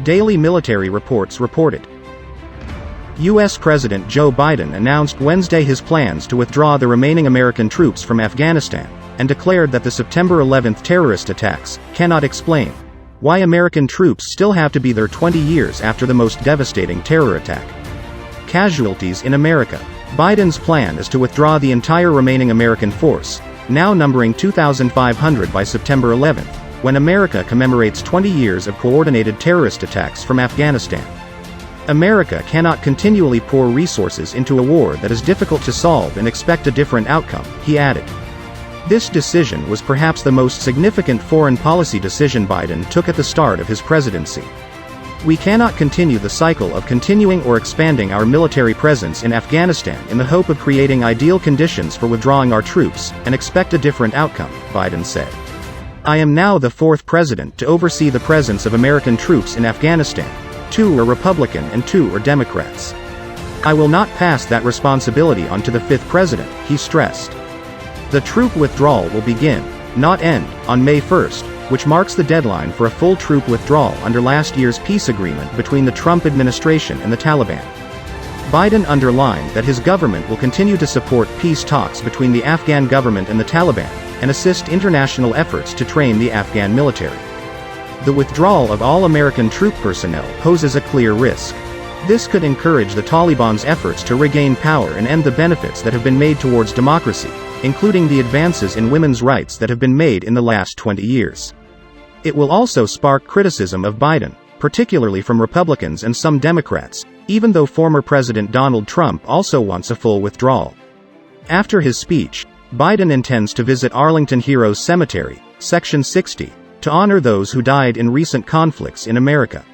Daily military reports reported. U.S. President Joe Biden announced Wednesday his plans to withdraw the remaining American troops from Afghanistan, and declared that the September 11 terrorist attacks cannot explain why American troops still have to be there 20 years after the most devastating terror attack. Casualties in America. Biden's plan is to withdraw the entire remaining American force, now numbering 2,500 by September 11, when America commemorates 20 years of coordinated terrorist attacks from Afghanistan. America cannot continually pour resources into a war that is difficult to solve and expect a different outcome, he added. This decision was perhaps the most significant foreign policy decision Biden took at the start of his presidency. We cannot continue the cycle of continuing or expanding our military presence in Afghanistan in the hope of creating ideal conditions for withdrawing our troops, and expect a different outcome, Biden said. I am now the fourth president to oversee the presence of American troops in Afghanistan. 2 are Republican and 2 are Democrats. I will not pass that responsibility on to the fifth president, he stressed. The troop withdrawal will begin, not end, on May 1st, which marks the deadline for a full troop withdrawal under last year's peace agreement between the Trump administration and the Taliban. Biden underlined that his government will continue to support peace talks between the Afghan government and the Taliban, and assist international efforts to train the Afghan military. The withdrawal of all American troop personnel poses a clear risk. This could encourage the Taliban's efforts to regain power and end the benefits that have been made towards democracy, including the advances in women's rights that have been made in the last 20 years. It will also spark criticism of Biden, particularly from Republicans and some Democrats, even though former President Donald Trump also wants a full withdrawal. After his speech, Biden intends to visit Arlington Heroes Cemetery, Section 60, to honor those who died in recent conflicts in America.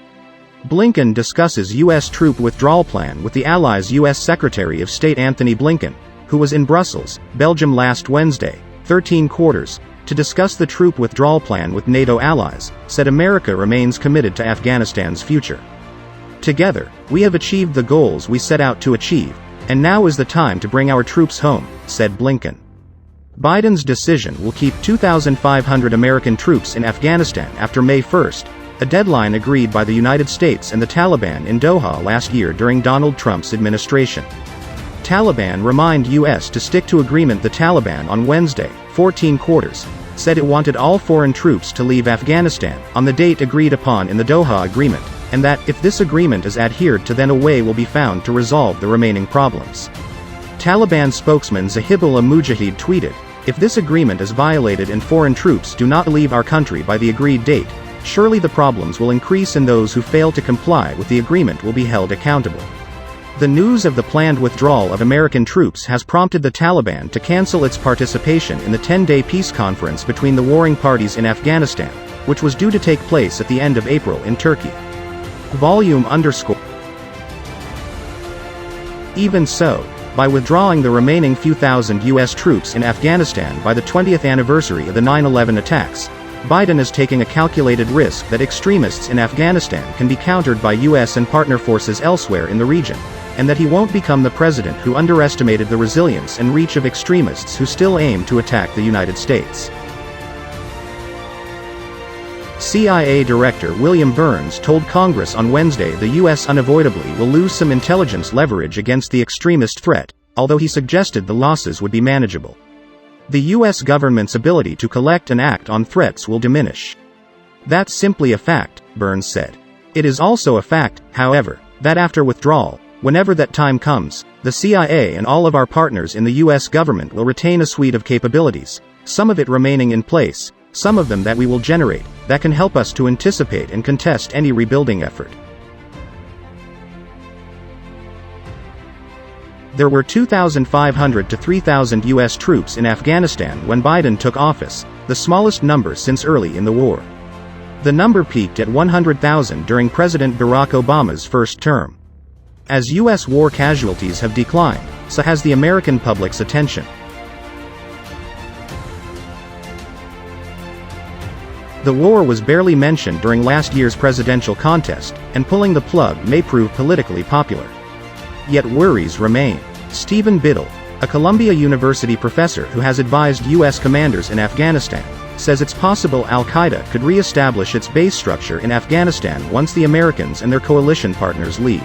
Blinken discusses U.S. troop withdrawal plan with the allies' U.S. Secretary of State Anthony Blinken, who was in Brussels, Belgium last Wednesday, 13 quarters, to discuss the troop withdrawal plan with NATO allies, said America remains committed to Afghanistan's future. Together, we have achieved the goals we set out to achieve, and now is the time to bring our troops home, said Blinken. Biden's decision will keep 2,500 American troops in Afghanistan after May 1st, a deadline agreed by the United States and the Taliban in Doha last year during Donald Trump's administration. Taliban remind U.S. to stick to agreement. The Taliban on Wednesday, 14 quarters, said it wanted all foreign troops to leave Afghanistan on the date agreed upon in the Doha agreement, and that, if this agreement is adhered to, then a way will be found to resolve the remaining problems. Taliban spokesman Zahibullah Mujahid tweeted, "If this agreement is violated and foreign troops do not leave our country by the agreed date, surely the problems will increase and those who fail to comply with the agreement will be held accountable." The news of the planned withdrawal of American troops has prompted the Taliban to cancel its participation in the 10-day peace conference between the warring parties in Afghanistan, which was due to take place at the end of April in Turkey. Even so, by withdrawing the remaining few thousand U.S. troops in Afghanistan by the 20th anniversary of the 9/11 attacks, Biden is taking a calculated risk that extremists in Afghanistan can be countered by U.S. and partner forces elsewhere in the region, and that he won't become the president who underestimated the resilience and reach of extremists who still aim to attack the United States. CIA Director William Burns told Congress on Wednesday the U.S. unavoidably will lose some intelligence leverage against the extremist threat, although he suggested the losses would be manageable. The U.S. government's ability to collect and act on threats will diminish. That's simply a fact, Burns said. It is also a fact, however, that after withdrawal, whenever that time comes, the CIA and all of our partners in the U.S. government will retain a suite of capabilities, some of it remaining in place, some of them that we will generate, that can help us to anticipate and contest any rebuilding effort. There were 2,500 to 3,000 U.S. troops in Afghanistan when Biden took office, the smallest number since early in the war. The number peaked at 100,000 during President Barack Obama's first term. As U.S. war casualties have declined, so has the American public's attention. The war was barely mentioned during last year's presidential contest, and pulling the plug may prove politically popular. Yet worries remain. Stephen Biddle, a Columbia University professor who has advised U.S. commanders in Afghanistan, says it's possible Al-Qaeda could re-establish its base structure in Afghanistan once the Americans and their coalition partners leave.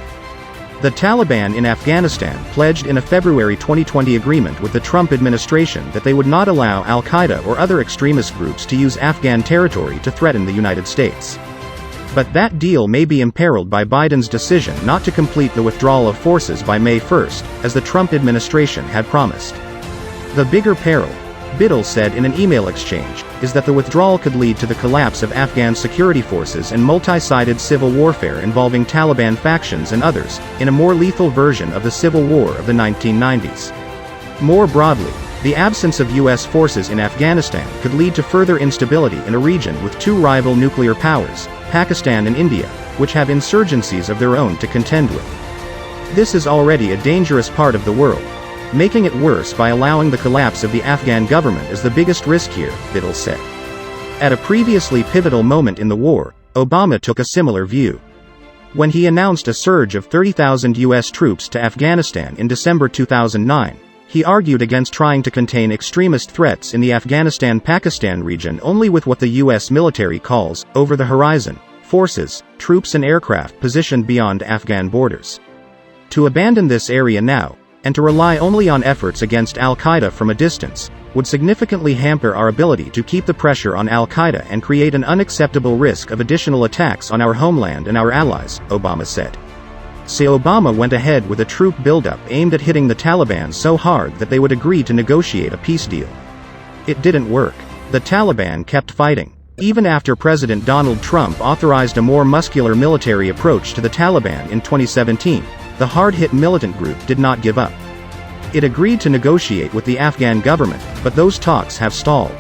The Taliban in Afghanistan pledged in a February 2020 agreement with the Trump administration that they would not allow Al-Qaeda or other extremist groups to use Afghan territory to threaten the United States. But that deal may be imperiled by Biden's decision not to complete the withdrawal of forces by May 1st, as the Trump administration had promised. The bigger peril, Biddle said in an email exchange, is that the withdrawal could lead to the collapse of Afghan security forces and multi-sided civil warfare involving Taliban factions and others, in a more lethal version of the Civil War of the 1990s. More broadly, the absence of U.S. forces in Afghanistan could lead to further instability in a region with two rival nuclear powers, Pakistan and India, which have insurgencies of their own to contend with. This is already a dangerous part of the world. Making it worse by allowing the collapse of the Afghan government is the biggest risk here, Biddle said. At a previously pivotal moment in the war, Obama took a similar view. When he announced a surge of 30,000 U.S. troops to Afghanistan in December 2009, he argued against trying to contain extremist threats in the Afghanistan-Pakistan region only with what the U.S. military calls over-the-horizon forces, troops and aircraft positioned beyond Afghan borders. To abandon this area now, and to rely only on efforts against Al-Qaeda from a distance, would significantly hamper our ability to keep the pressure on Al-Qaeda and create an unacceptable risk of additional attacks on our homeland and our allies, Obama said. So Obama went ahead with a troop buildup aimed at hitting the Taliban so hard that they would agree to negotiate a peace deal. It didn't work. The Taliban kept fighting. Even after President Donald Trump authorized a more muscular military approach to the Taliban in 2017, the hard-hit militant group did not give up. It agreed to negotiate with the Afghan government, but those talks have stalled.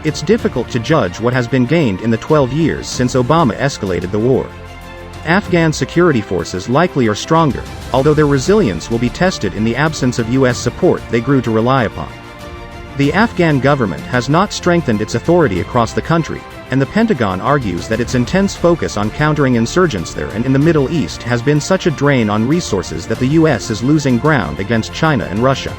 It's difficult to judge what has been gained in the 12 years since Obama escalated the war. Afghan security forces likely are stronger, although their resilience will be tested in the absence of U.S. support they grew to rely upon. The Afghan government has not strengthened its authority across the country, and the Pentagon argues that its intense focus on countering insurgents there and in the Middle East has been such a drain on resources that the U.S. is losing ground against China and Russia.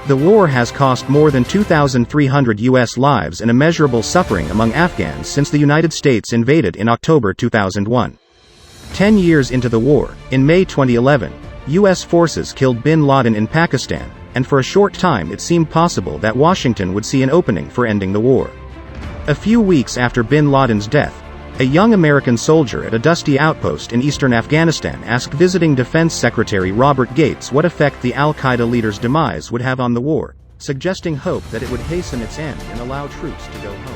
The war has cost more than 2,300 U.S. lives and immeasurable suffering among Afghans since the United States invaded in October 2001. 10 years into the war, in May 2011, U.S. forces killed bin Laden in Pakistan, and for a short time it seemed possible that Washington would see an opening for ending the war. A few weeks after bin Laden's death, a young American soldier at a dusty outpost in eastern Afghanistan asked visiting Defense Secretary Robert Gates what effect the Al-Qaeda leader's demise would have on the war, suggesting hope that it would hasten its end and allow troops to go home.